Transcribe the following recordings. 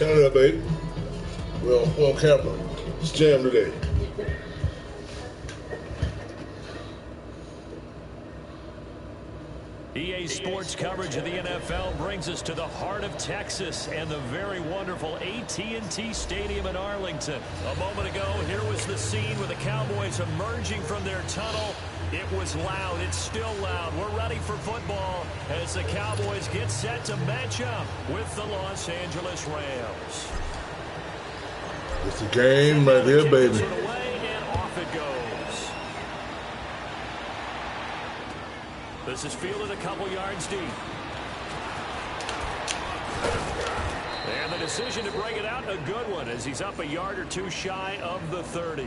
Turn it up, baby. We're on camera. It's jam today. EA Sports coverage of the NFL brings us to the heart of Texas and the very wonderful AT&T Stadium in Arlington. A moment ago, here was the scene with the Cowboys emerging from their tunnel. It was loud. It's still loud. We're ready for football as the Cowboys get set to match up with the Los Angeles Rams. It's a game right here, baby. And off it goes. This is fielded a couple yards deep. And the decision to bring it out, a good one, as he's up a yard or two shy of the 30.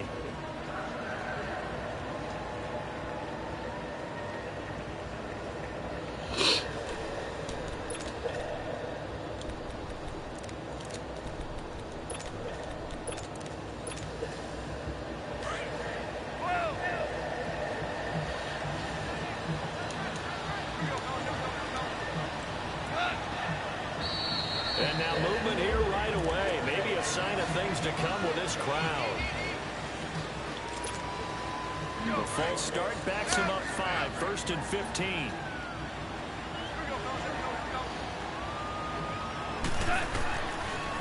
And now movement here right away. Maybe a sign of things to come with this crowd. The false start backs him up 5, 1st and 15.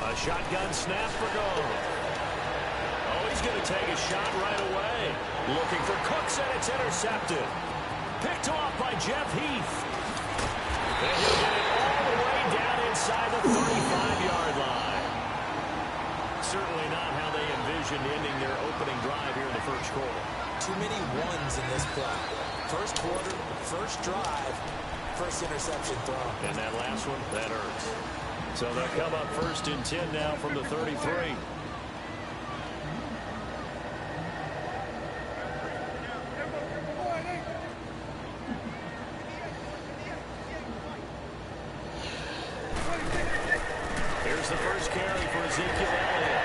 A shotgun snap for goal. Oh, he's going to take a shot right away. Looking for Cooks, and it's intercepted. Picked off by Jeff Heath. And he'll get it all the way down inside the 35-yard line. Certainly not how they envisioned ending their opening drive here in the first quarter. Too many ones in this play. First quarter, first drive, first interception throw. And that last one, that hurts. So they'll come up 1st and 10 now from the 33. Here's the first carry for Ezekiel Elliott.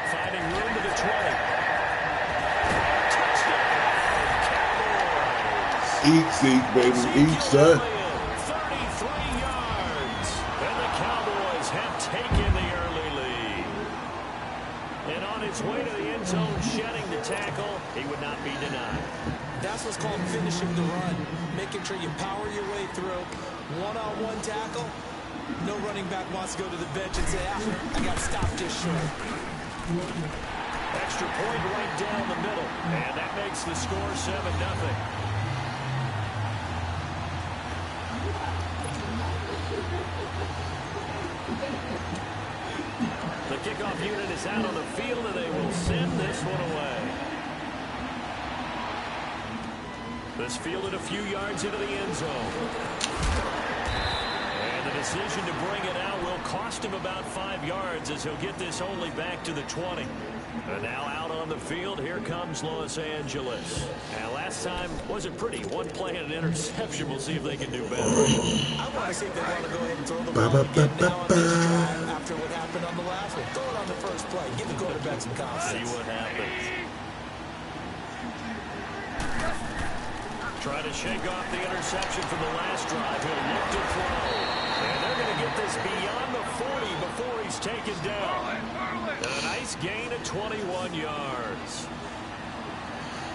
Finding room to the 20. Touchdown, Cowboys. Eat, Zeke, baby. Eat, son. 33 yards. And the Cowboys have taken the early lead. And on his way to the end zone, shedding the tackle, he would not be denied. That's what's called finishing the run. Making sure you power your way through. One-on-one tackle. No running back wants to go to the bench and say, I got to stop just short. Extra point right down the middle. And that makes the score 7-0. The kickoff unit is out on the field, and they will send this one away. This fielded a few yards into the end zone. And the decision to bring it out will cost him about 5 yards as he'll get this only back to the 20. And now out on the field, here comes Los Angeles. And last time wasn't pretty. One play and an interception. We'll see if they can do better. I want to see if they want to go ahead and throw the ball again now on this drive after what happened on the last one. Throw it on the first play. Give the quarterback some confidence. See what happens. Try to shake off the interception from the last drive. He'll look to throw. And they're going to get this beyond the 40 before he's taken down. And a nice gain of 21 yards.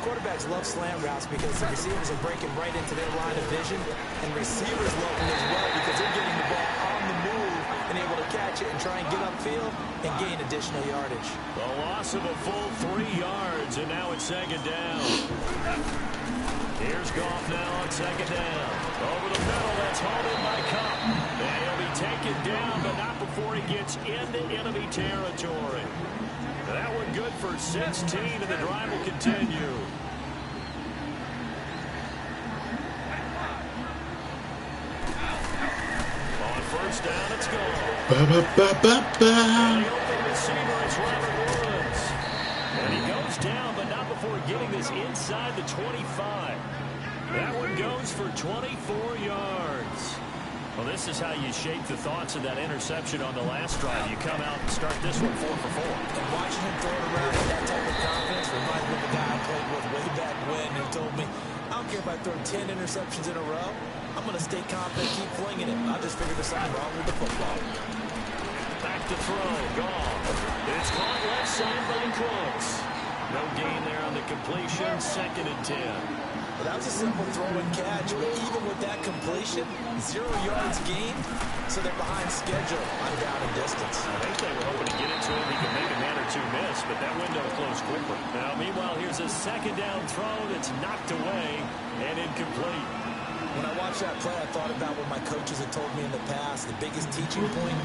Quarterbacks love slant routes because the receivers are breaking right into their line of vision. And receivers love them as well because they're getting the ball on the move and able to catch it and try and get upfield and gain additional yardage. The loss of a full 3 yards, and now it's 2nd down. Here's Goff now on 2nd down. Over the middle, that's hauled in by Cup. And he'll be taken down, but not before he gets into enemy territory. That one good for 16, and the drive will continue. On 1st down, it's gone. And the open receiver is Robert Woods. And he goes down, but not before getting this inside the 25. That one goes for 24 yards. Well, this is how you shape the thoughts of that interception on the last drive. You come out and start this one 4 for 4. And watching him throw it around with that type of confidence reminds me of a guy I played with way back when who told me, I don't care if I throw 10 interceptions in a row. I'm going to stay confident, keep flinging it. I just figured there's something wrong with the football. Back to throw, gone. It's caught left side by Cooks. No gain there on the completion, 2nd and 10. Well, that was a simple throw and catch, but even with that completion, 0 yards gained, so they're behind schedule on down and distance. I think they were hoping to get into him. He could make a man or two miss, but that window closed quickly. Now, meanwhile, here's a 2nd down throw that's knocked away and incomplete. When I watched that play, I thought about what my coaches had told me in the past. The biggest teaching point,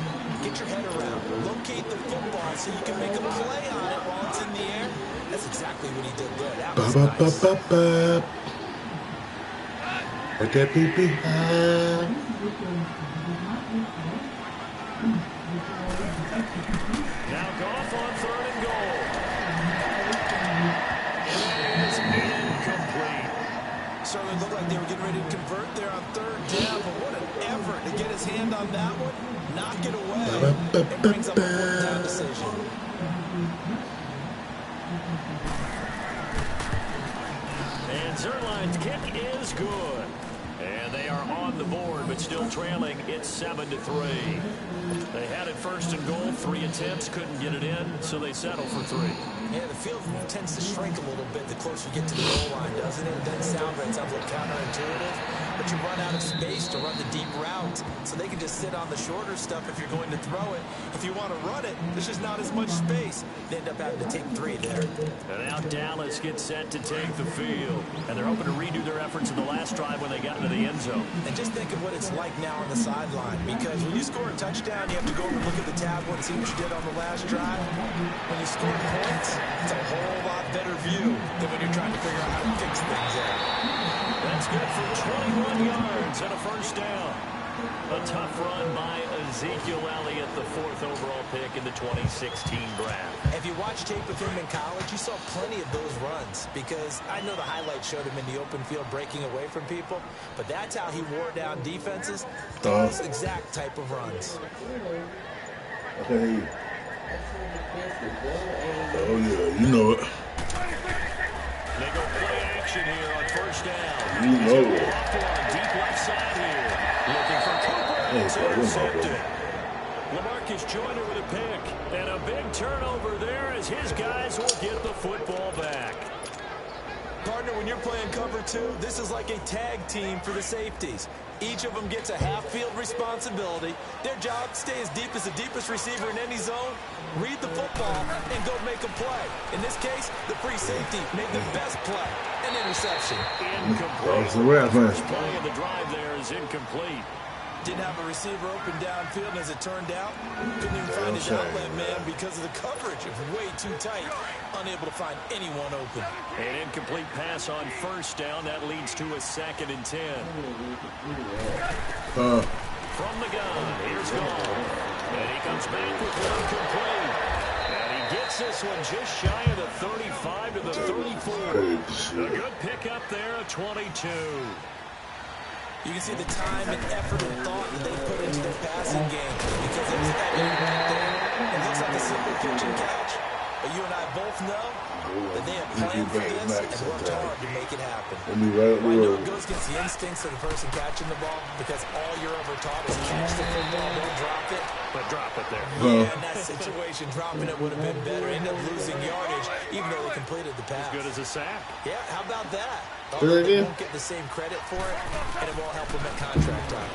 get your head around. Locate the football so you can make a play on it while it's in the air. That's exactly what he did there. That was nice. Now Goff on 3rd and goal. It is incomplete. Certainly looked like they were getting ready to convert there on 3rd down, but what an effort to get his hand on that one, knock it away, and brings up a 4th down decision. And Zerline's kick is good. And they are on the board, but still trailing. It's 7-3. They had it 1st and goal, 3 attempts, couldn't get it in, so they settle for 3. Yeah, the field tends to shrink a little bit the closer you get to the goal line, doesn't it? It doesn't sound right. It sounds a little counterintuitive. But you run out of space to run the deep route, so they can just sit on the shorter stuff if you're going to throw it. If you want to run it, there's just not as much space. They end up having to take 3 there. And now Dallas gets set to take the field. And they're hoping to redo their efforts in the last drive when they got into the end zone. And just think of what it's like now on the sideline, because when you score a touchdown, you have to go over and look at the tablet and see what you did on the last drive. When you score points, it's a whole lot better view than when you're trying to figure out how to fix things out. That's good for 21 yards and a 1st down. A tough run by Ezekiel Elliott, the 4th overall pick in the 2016 draft. If you watch tape of him in college, you saw plenty of those runs, because I know the highlights showed him in the open field breaking away from people, but that's how he wore down defenses, those exact type of runs. Okay. Oh, yeah, you know it. They go play action here on 1st down. You know it. Deep left side here. Looking for Cooper. It's intercepted. LaMarcus Joyner with a pick. And a big turnover there as his guys will get the football back. Partner, when you're playing cover 2, this is like a tag team for the safeties. Each of them gets a half-field responsibility. Their job, stay as deep as the deepest receiver in any zone, read the football, and go make a play. In this case, the free safety made the best play, an interception. Incomplete. First play of the drive there is incomplete. Didn't have a receiver open downfield, and as it turned out, couldn't even find his outlet man because of the coverage. It was way too tight, unable to find anyone open. An incomplete pass on 1st down. That leads to a 2nd and 10. From the gun, here's Goff. And he comes back with one complete. And he gets this one just shy of the 35 to the 34. A good pickup there, a 22. You can see the time and effort and thought that they put into their passing game, because it's evident right there. It looks like a simple catch and catch, but you and I both know that they have planned for this and worked hard to make it happen. I know it goes against the instincts of the person catching the ball, because all you're ever taught is catch the football, don't drop it. But drop it there. Yeah, in that situation, dropping it would have been better. Ended up losing yardage, even though they completed the pass. As good as a sack. Yeah, how about that? Although they won't get the same credit for it, and it won't help them at contract time.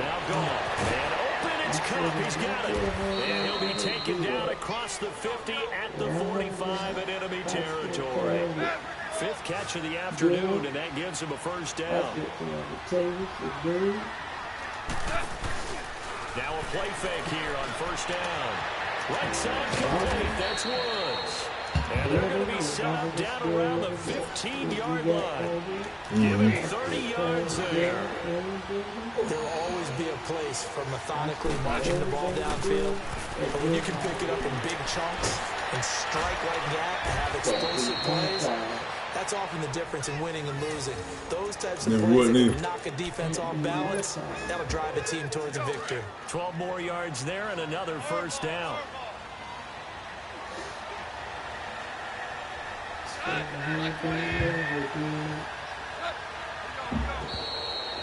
Now Goff. And open, it's Cook. He's got it. And he'll be taken down across the 50 at the 45 in enemy territory. 5th catch of the afternoon, and that gives him a 1st down. Now a play fake here on 1st down. Right side complete. That's Woods. And they're going to be set up down around the 15-yard line. Give him 30 yards there. There will always be a place for methodically marching the ball downfield. But when you can pick it up in big chunks and strike like that and have explosive plays, that's often the difference in winning and losing. Those types of plays that can knock a defense off balance, that'll drive a team towards a victory. 12 more yards there and another 1st down.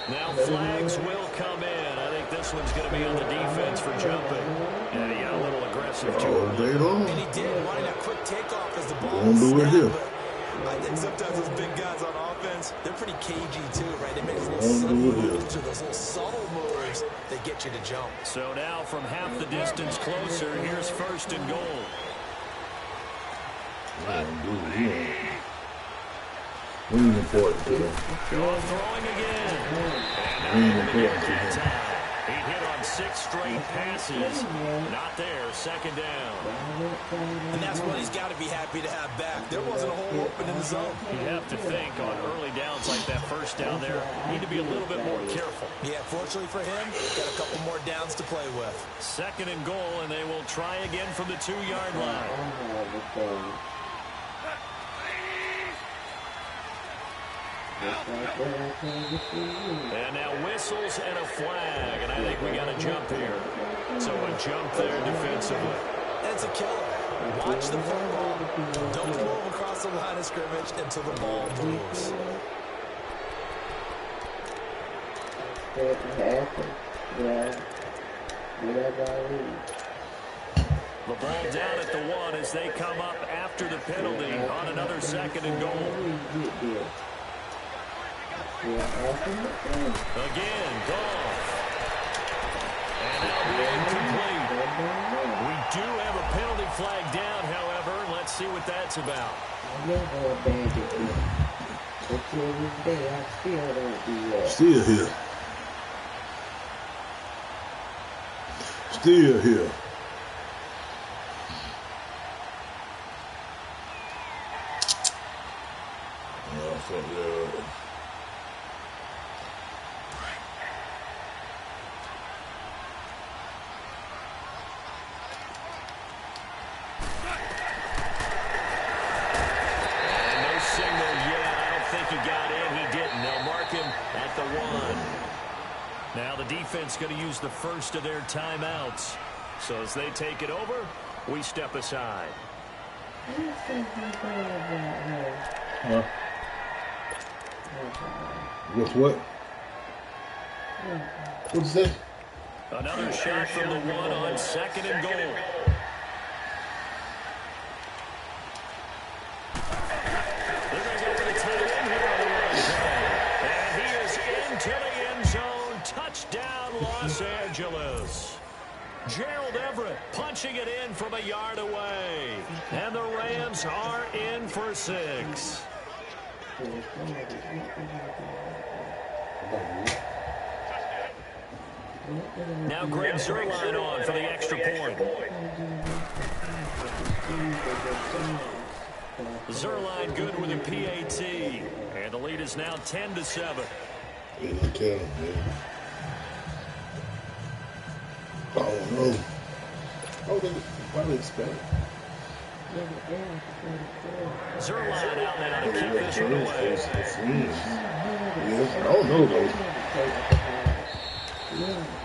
Now flags will come in. I think this one's going to be on the defense for jumping. And he got a little aggressive too. And he did, wanting a quick takeoff as the ball was snapped. I think sometimes those big guys on offense, they're pretty cagey too, right? They make those little sudden moves or those little subtle moves that get you to jump. So now from half the distance closer, here's 1st and goal. We ain't important to him. Throwing again. And now to get that time. He hit on 6 straight passes. Not there. 2nd down. And that's what he's got to be happy to have back. There wasn't a hole open in the zone. You have to think on early downs like that 1st down there, you need to be a little bit more careful. Yeah, fortunately for him, got a couple more downs to play with. 2nd and goal, and they will try again from the 2-yard line. And now whistles and a flag, and I think we got a jump here. So a jump there defensively. That's a killer. Watch the football. Don't move across the line of scrimmage until the ball moves. The ball down at the 1 as they come up after the penalty on another 2nd and goal. Again, Goff. And that'll be incomplete. We do have a penalty flag down, however. Let's see what that's about. Still here. Still here. Now the defense going to use the first of their timeouts. So as they take it over, we step aside. Huh? What? What'd you say? Another shot from the 1 on 2nd and goal. They're going to go for the tight end here on the right side. And he is into the end zone. Touchdown, Los Angeles. Gerald Everett punching it in from a yard away. And the Rams are in for 6. Now Greg Zuerlein on for the extra point. Zuerlein good with a PAT. And the lead is now 10-7. I don't know. Why do they expect it? Zuerlein out now to keep this one away. I don't know, though.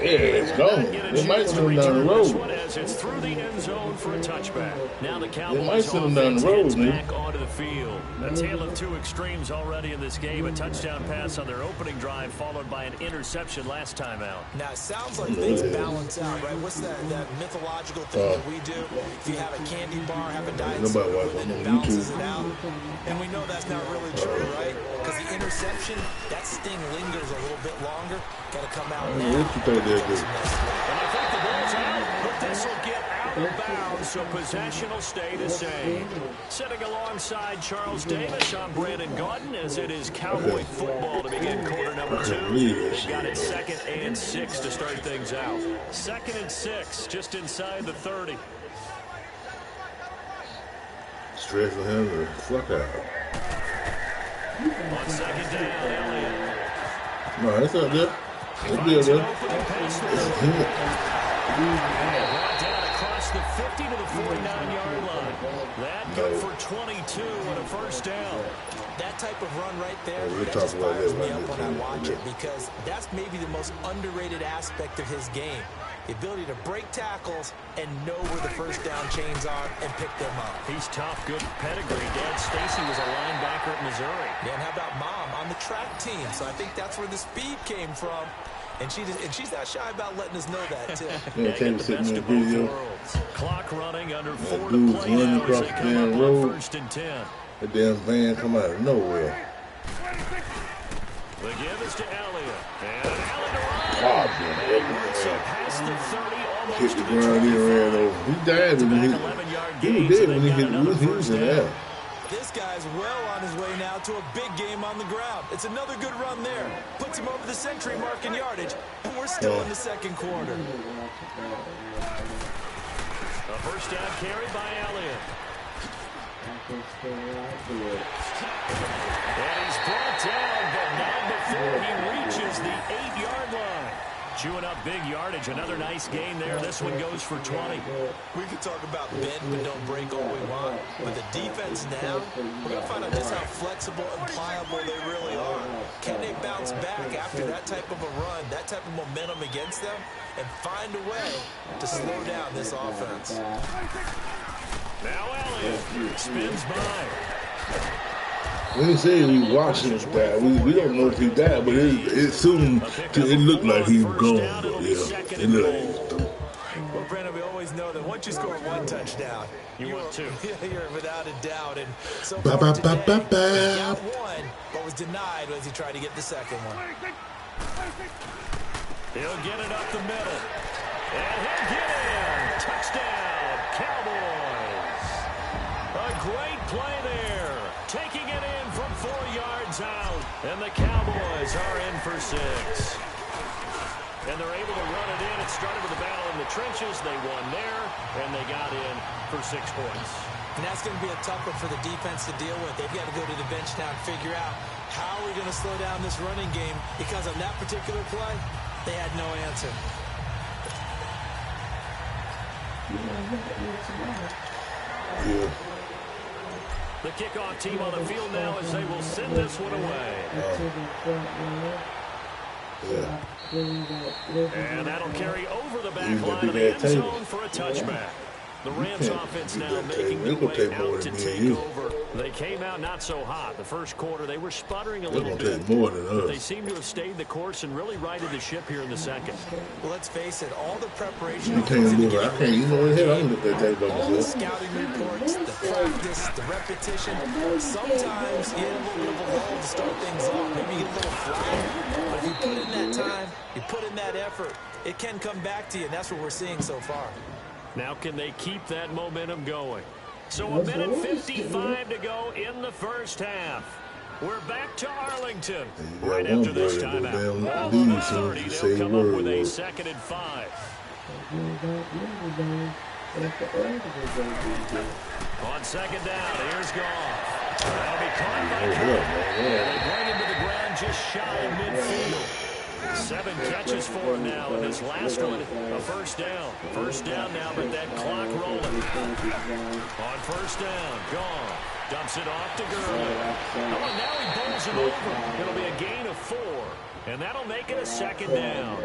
Yeah, it's gone. They might send them down the road. As it's through the end zone for a touchback. Now the Cowboys might send them down the road, back onto the field. A tale of two extremes already in this game. A touchdown pass on their opening drive, followed by an interception last time out. Now it sounds like things balance out, right? What's that mythological thing that we do? If you have a candy bar, have a diet soda, then it balances it out. And we know that's not really true, right? Because the interception, that sting lingers a little bit longer. Got to come out now. What you think they'll do? And I think the ball's out, but this will get out of bounds, so possession will stay the same. Sitting alongside Charles Davis, I'm Brandon Gaudin, as it is Cowboy football to begin quarter number 2. They've got it 2nd and 6 to start things out. 2nd and 6, just inside the 30. Stretch for him or fuck out. On 2nd down, Elliott. No, it's up there. It's good, though. Brought down across the 50 to the 49-yard line. That good for 22 and a first down. That type of run right there, that just fires me up when I watch it, because that's maybe the most underrated aspect of his game. The ability to break tackles and know where the first down chains are and pick them up. He's tough, good pedigree. Dad Stacy was a linebacker at Missouri. Yeah, and how about Mom on the track team? So I think that's where the speed came from. And she's not shy about letting us know that, too. Yeah, get the best of both worlds. Clock running under 4 to play now as they come up on 1st and 10. The damn van come out of nowhere. The give is to Elliott. And Allen to run. Oh, Works up past the 30, almost hit to the the ground, he 25. ran over. He died when he was dead when he was in there. This guy's well on his way now to a big game on the ground. It's another good run there. Puts him over the century mark in yardage, and we're still in the second quarter. A first down carry by Elliott. And he's brought down, but not before he reaches the 8-yard line. Chewing up big yardage. Another nice gain there. This one goes for 20. We could talk about bend but don't break all we want. But the defense now, we're going to find out just how flexible and pliable they really are. Can they bounce back after that type of a run, that type of momentum against them, and find a way to slow down this offense? Now Elliott spins by. When he said he watched him die, we don't know if he died, but it looked like he was gone. But yeah, it looked like. Well, Brandon, we always know that once you score one touchdown, you want two. You're without a doubt. And so far today, he got one, but was denied as he tried to get the second one. He'll get it up the middle. And he'll get in. Touchdown, Cowboys. A great play there. Taking it in from 4 yards out. And the Cowboys are in for 6. And they're able to run it in. It started with a battle in the trenches. They won there, and they got in for 6 points. And that's going to be a tough one for the defense to deal with. They've got to go to the bench now and figure out how we're going to slow down this running game, because on that particular play, they had no answer. Yeah. The kickoff team on the field now as they will send this one away. And that'll carry over the back line of the end zone for a touchback. The Rams offense now making their way out to take over. They came out not so hot. The first quarter, they were sputtering a little bit. But they seem to have stayed the course and really righted the ship here in the second. Well, let's face it, all the preparation, all the scouting reports, the practice, the repetition, sometimes you get a little bit of a lull to start things off. Maybe you get a little flat. But if you put in that time, you put in that effort, it can come back to you, and that's what we're seeing so far. Now can they keep that momentum going? So a minute 55 to go in the first half. We're back to Arlington. Right after this timeout. Ball on the 30. They'll come up with a 2nd and 5. On 2nd down, here's Goff. That'll be caught by Cook. And they bring him to the ground just shy of midfield. 7 catches for him now, and his last one, a first down. First down now, but that clock rolling. On first down, gone. Dumps it off to Gurley. Oh, and now he bowls it over. It'll be a gain of 4, and that'll make it a 2nd down.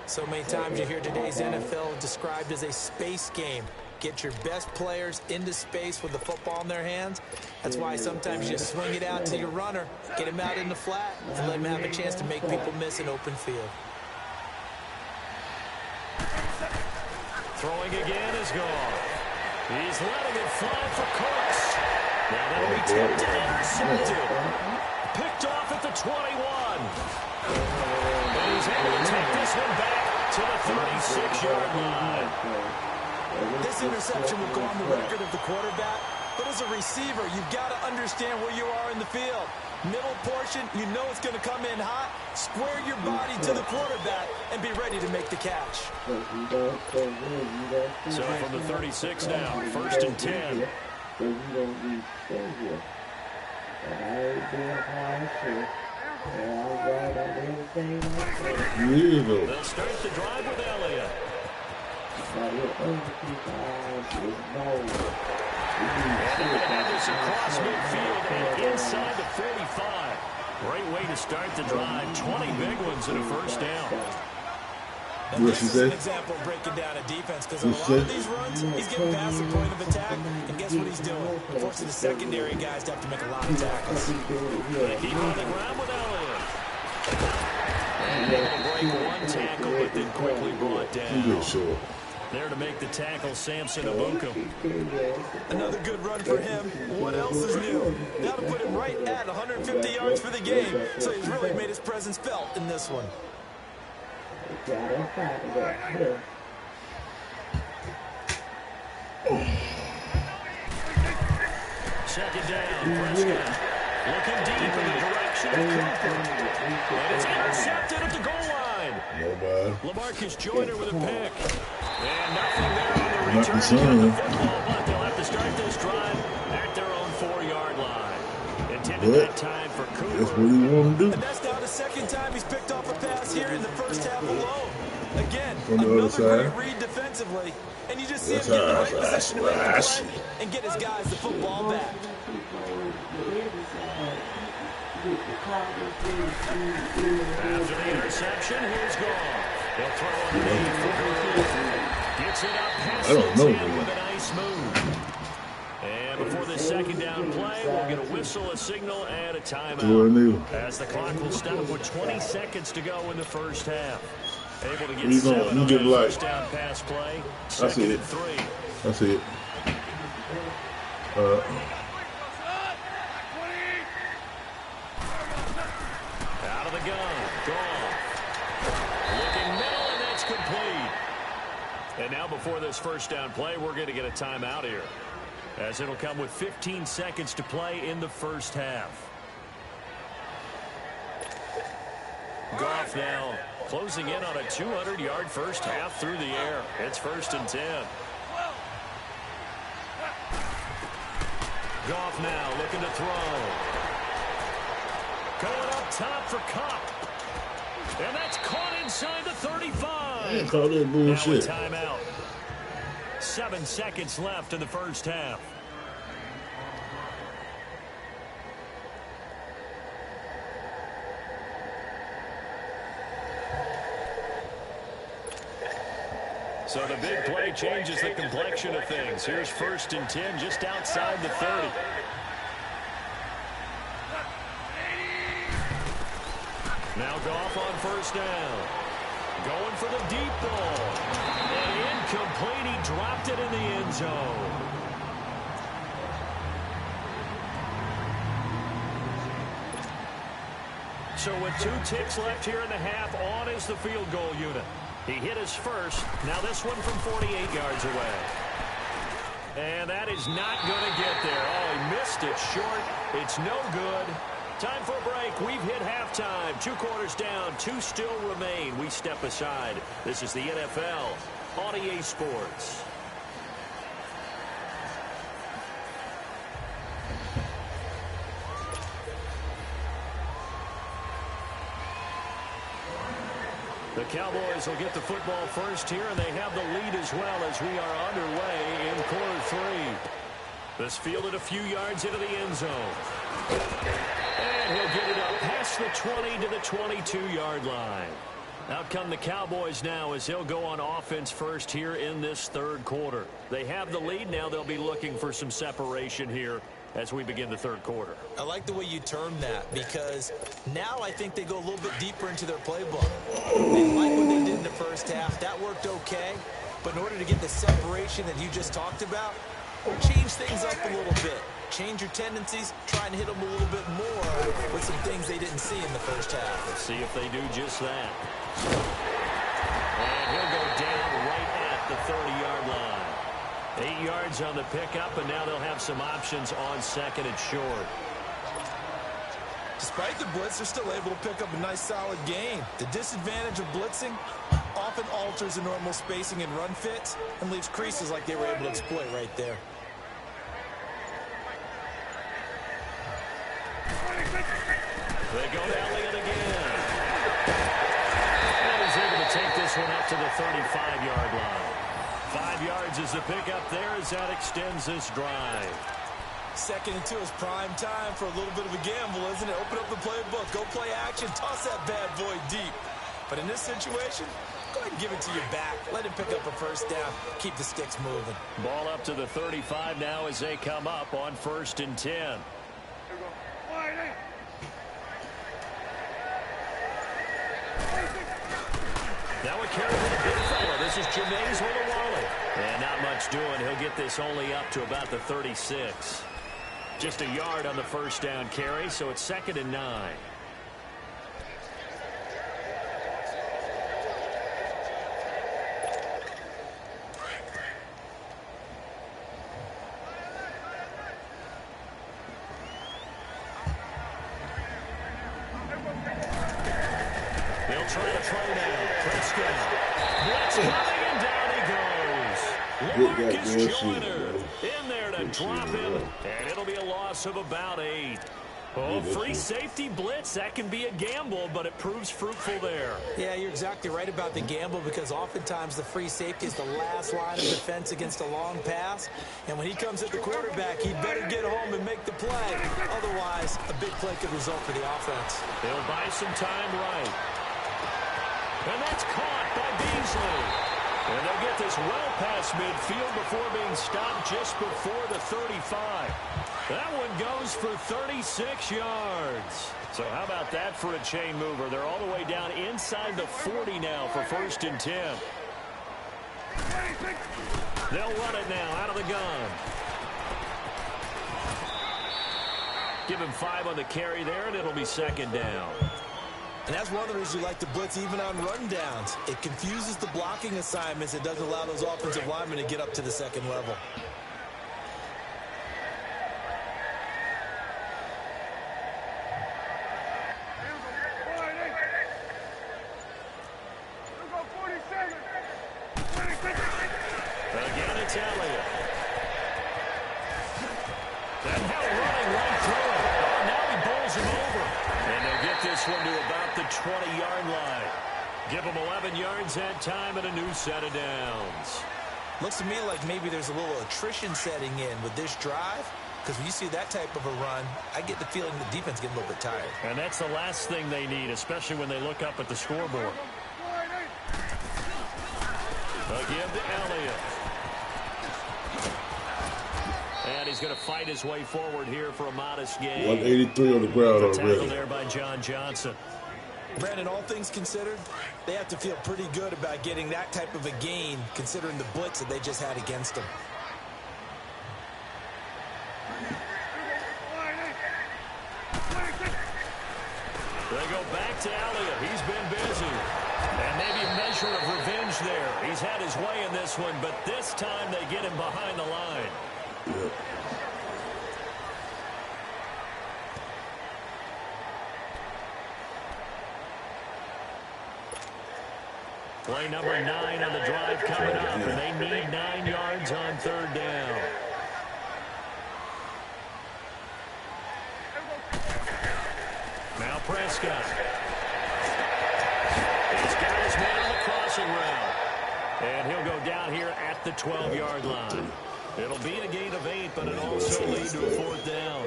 So many times you hear today's NFL described as a space game. Get your best players into space with the football in their hands. That's why sometimes you swing it out to your runner, get him out in the flat, and let him have a chance to make people miss an open field. Throwing again is gone. He's letting it fly for Cooks. Now that'll be tipped and intercepted. Picked off at the 21. And he's able to take this one back to the 36-yard line. This interception will go on the record of the quarterback, but as a receiver, you've got to understand where you are in the field. Middle portion, you know it's going to come in hot. Square your body to the quarterback and be ready to make the catch. So from the 36 now, 1st and 10. They'll start the drive with Elliott. And this across midfield and inside the 45. Great way to start the drive. 20 big ones and a first down. And What this she is say? an example of breaking down a defense, because on a lot of these runs, he's getting past the point of attack, and guess what he's doing? Forcing the secondary guys to have to make a lot of tackles. They keep on the ground with Elliott. And able to break one tackle, but then quickly brought down. Sure. There to make the tackle, Samson Abuka. Another good run for him. What else is new? Now to put him right at 150 yards for the game, so he's really made his presence felt in this one. Second down, Prescott. Looking deep in the direction of Cooper. And it's intercepted at the goal line. No bad. LaMarcus Joyner with a pick. And nothing there on the Not return the to get the same. football, but they'll have to start this drive at their own 4-yard line. Intended But that time for that's Cooper. what he want to do. And that's now the second time he's picked off a pass here in the first half alone. Again, On the other another side. great read defensively. And you just see him That's get in the how- right that's position to what make I the see. play and get his guys the football back. After the interception, here's gone. They'll throw underneath for Cooper. Gets it up past I don't the know, 10 man. with a nice move. And before the second down play, we'll get a whistle, a signal, and a timeout. As the clock will stop with 20 seconds to go in the first half. Able to get You know, 7 you on get that light. first down pass play. I see Second it. and 3. That's it. Out of the gun. Gone. Looking middle, and that's complete. And now before this first down play, we're going to get a timeout here, as it'll come with 15 seconds to play in the first half. Goff now closing in on a 200-yard first half through the air. It's 1st and 10. Goff now looking to throw. Going up top for Cup. And that's caught inside the 35. Call that Now a bullshit. timeout. 7 seconds left in the first half. So the big play changes the complexion of things. Here's 1st and 10 just outside the 30. Now Goff on 1st down. Going for the deep ball. And incomplete. He dropped it in the end zone. So with 2 ticks left here in the half, on is the field goal unit. He hit his first. Now this one from 48 yards away. And that is not going to get there. Oh, he missed it short. It's no good. Time for a break. We've hit halftime. 2 quarters down. 2 still remain. We step aside. This is the NFL on EA Sports. The Cowboys will get the football first here, and they have the lead as well as we are underway in quarter 3. This fielded a few yards into the end zone. And he'll get it up past the 20 to the 22-yard line. Out come the Cowboys now as they'll go on offense first here in this 3rd quarter. They have the lead. Now they'll be looking for some separation here as we begin the 3rd quarter. I like the way you termed that, because now I think they go a little bit deeper into their playbook. They like what they did in the first half. That worked okay. But in order to get the separation that you just talked about, change things up a little bit. Change your tendencies, try and hit them a little bit more with some things they didn't see in the first half. Let's see if they do just that. And he'll go down right at the 30-yard line. 8 yards on the pickup, and now they'll have some options on 2nd and short. Despite the blitz, they're still able to pick up a nice, solid gain. The disadvantage of blitzing often alters the normal spacing and run fits and leaves creases like they were able to exploit right there. They go to Elliott again. And he's able to take this one up to the 35-yard line. 5 yards is the pickup there as that extends this drive. 2nd and 2 is prime time for a little bit of a gamble, isn't it? Open up the playbook, go play action, toss that bad boy deep. But in this situation, Go ahead and give it to your back. Let him pick up a first down. Keep the sticks moving. Ball up to the 35 now as they come up on 1st and 10. Now a carry for the big fella. This is James with a wallet. And not much doing. He'll get this only up to about the 36. Just a yard on the first down carry, so it's 2nd and 9. They'll try to throw now. Prescott. Blitz coming, and down he goes. Lamarcus Joyner in there to drop him, and it'll be a loss of about 8. Oh, free safety blitz, that can be a gamble, but it proves fruitful there. Yeah, you're exactly right about the gamble because oftentimes the free safety is the last line of defense against a long pass. And when he comes at the quarterback, he'd better get home and make the play. Otherwise, a big play could result for the offense. They'll buy some time right. And that's caught by Beasley. And they'll get this well past midfield before being stopped just before the 35. That one goes for 36 yards. So how about that for a chain mover? They're all the way down inside the 40 now for 1st and 10. They'll run it now out of the gun. Give him 5 on the carry there, and it'll be 2nd down. And that's one of the reasons you like to blitz even on rundowns. It confuses the blocking assignments. It doesn't allow those offensive linemen to get up to the 2nd level. Again, it's Elliott. That hell running right through it. Oh, now he bowls him over. And they'll get this one to about the 20-yard line. Give them 11 yards that time and a new set of downs. Looks to me like maybe there's a little attrition setting in with this drive. Because when you see that type of a run, I get the feeling the defense getting a little bit tired. And that's the last thing they need, especially when they look up at the scoreboard. Again to Elliott. And he's going to fight his way forward here for a modest gain. 183 on the ground already. Tackle there by John Johnson. Brandon, all things considered, they have to feel pretty good about getting that type of a gain considering the blitz that they just had against them. They go back to Elliott. He's been busy. And maybe a measure of revenge there. He's had his way in this one, but this time they get him behind the line. Yep. Play number 9 on the drive coming up, and they need 9 yards on 3rd down. Now Prescott. He's got his man on the crossing route. And he'll go down here at the 12-yard line. It'll be a gain of 8, but it'll also lead to a 4th down.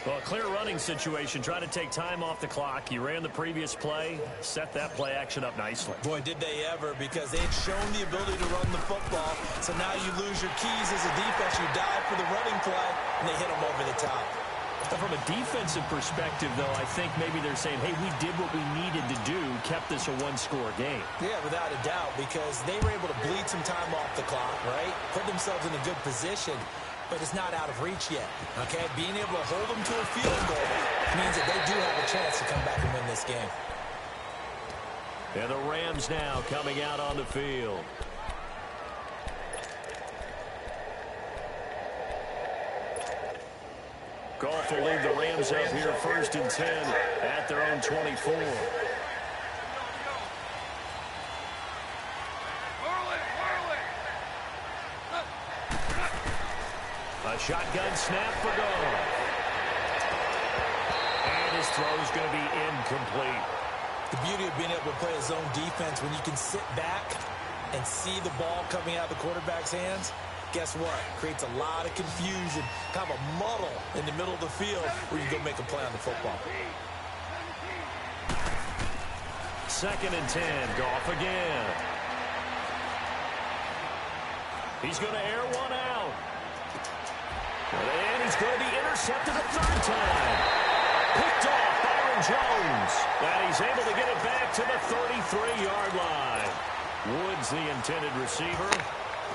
Well, a clear running situation. Try to take time off the clock. You ran the previous play, set that play action up nicely. Boy, did they ever, because they had shown the ability to run the football. So now you lose your keys as a defense. You dive for the running play, and they hit them over the top. From a defensive perspective, though, I think maybe they're saying, hey, we did what we needed to do, kept this a one-score game. Yeah, without a doubt, because they were able to bleed some time off the clock, right? Put themselves in a good position, but it's not out of reach yet, okay? Being able to hold them to a field goal means that they do have a chance to come back and win this game. And the Rams now coming out on the field. Goff will leave the Rams up here 1st and 10 at their own 24. A shotgun snap for Goff. And his throw is going to be incomplete. The beauty of being able to play a zone defense when you can sit back and see the ball coming out of the quarterback's hands, guess what? Creates a lot of confusion, kind of a muddle in the middle of the field where you go make a play on the football. 2nd and 10, Goff again. He's going to air one out. And he's going to be intercepted a third time. Picked off Byron Jones. And he's able to get it back to the 33-yard line. Woods, the intended receiver.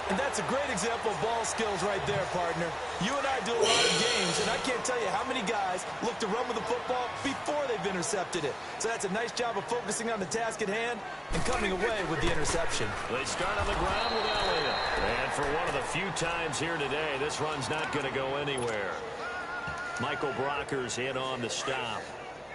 And that's a great example of ball skills right there, partner. You and I do a lot of games, and I can't tell you how many guys look to run with the football before they've intercepted it. So that's a nice job of focusing on the task at hand and coming away with the interception. They start on the ground with Elliott. And for one of the few times here today, this run's not going to go anywhere. Michael Brocker's in on the stop.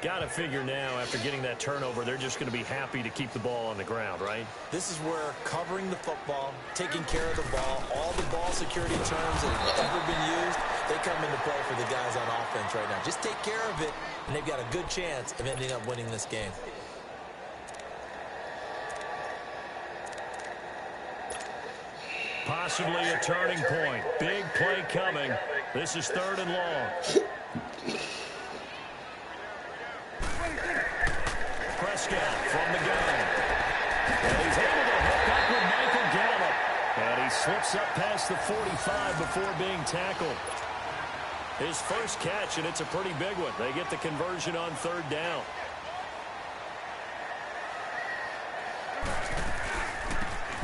Got to figure now, after getting that turnover, they're just going to be happy to keep the ball on the ground, right? This is where covering the football, taking care of the ball, all the ball security terms that have ever been used, they come into play for the guys on offense right now. Just take care of it, and they've got a good chance of ending up winning this game. Possibly a turning point. Big play coming. This is 3rd and long. Prescott from the gun. And he's able to hook up with Michael Gallup. And he slips up past the 45 before being tackled. His first catch, and it's a pretty big one. They get the conversion on 3rd down.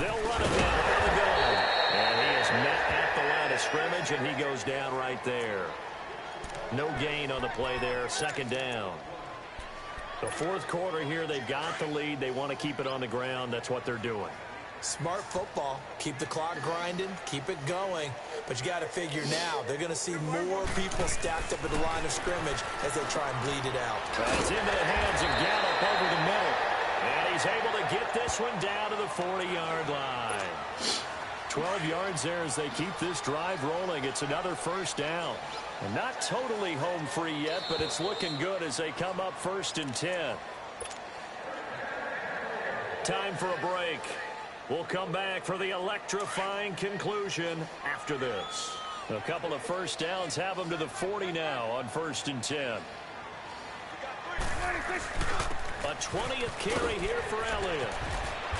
They'll run it down out of the gun. And he is met at the line of scrimmage, and he goes down right there. No gain on the play there. 2nd down. The 4th quarter here, they've got the lead. They want to keep it on the ground. That's what they're doing. Smart football. Keep the clock grinding. Keep it going. But you got to figure now, they're going to see more people stacked up at the line of scrimmage as they try and bleed it out. It's into the hands of Gallup over the middle. And he's able to get this one down to the 40-yard line. 12 yards there as they keep this drive rolling. It's another 1st down. And not totally home free yet, but it's looking good as they come up 1st and 10. Time for a break. We'll come back for the electrifying conclusion after this. A couple of 1st downs have them to the 40 now on 1st and 10. A 20th carry here for Elliott.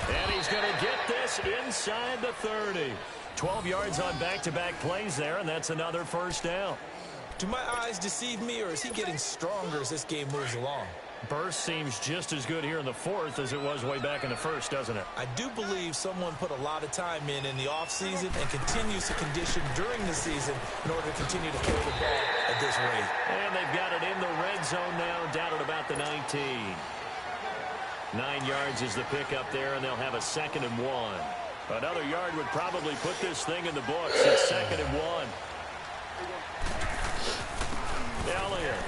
And he's going to get this inside the 30. 12 yards on back-to-back plays there, and that's another 1st down. Do my eyes deceive me, or is he getting stronger as this game moves along? Burst seems just as good here in the 4th as it was way back in the 1st, doesn't it? I do believe someone put a lot of time in the offseason and continues to condition during the season in order to continue to throw the ball at this rate. And they've got it in the red zone now, down at about the 19. 9 yards is the pickup there, and they'll have a 2nd and 1. Another yard would probably put this thing in the books. It's 2nd and 1. Elliott.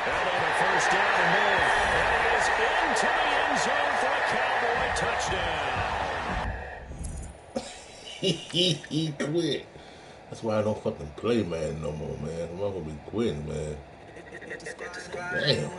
Elliott, a 1st down and more. And he is into the end zone for a Cowboy touchdown. He quit. That's why I don't fucking play Madden no more, man. I'm not gonna be quitting, man. Damn.